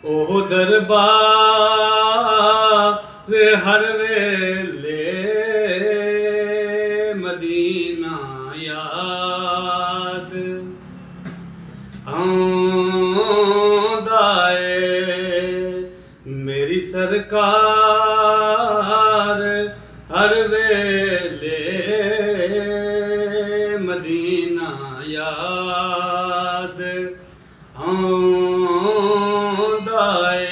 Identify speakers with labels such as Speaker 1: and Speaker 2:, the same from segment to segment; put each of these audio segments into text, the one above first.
Speaker 1: ओह दरबार हर वेले मदीना याद आंदा ए मेरी सरकार हर वेले मदीना याद आंदा ए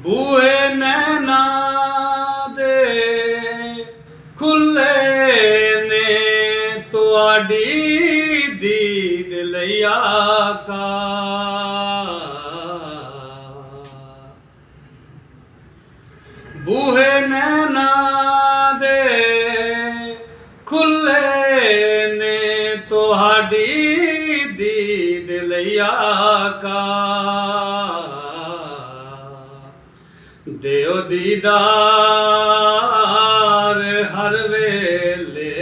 Speaker 1: बूहे नैना दे खुले ने तुआडी दीद लई आका बूहे नैना दे खुले ने तुहाडी दीद लई आका देओ दीदार हर वेले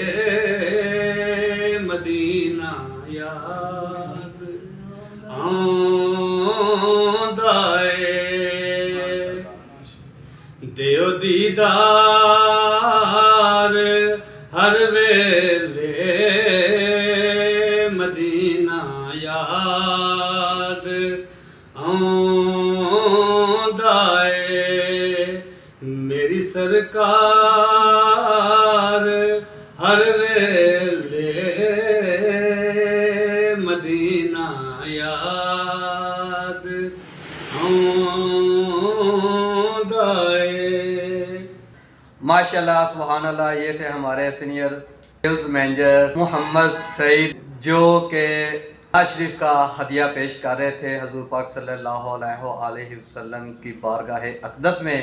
Speaker 1: मदीना याद आंदा ए देओ दीदार हर वेले मदीना याद आंदा ए मेरी सरकार हर वेले मदीना याद आंदा ए।
Speaker 2: माशाल्लाह सुभान अल्लाह। ये थे हमारे senior sales manager Mohammed Saeed जो के शरीफ का हदिया पेश कर रहे थे हजूर पाक सल्लल्लाहु अलैहि वसल्लम की बारगाह अक़दस में।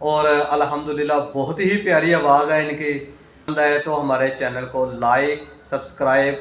Speaker 2: और अल्हम्दुलिल्लाह बहुत ही प्यारी आवाज़ है इनकी। तो हमारे चैनल को लाइक सब्सक्राइब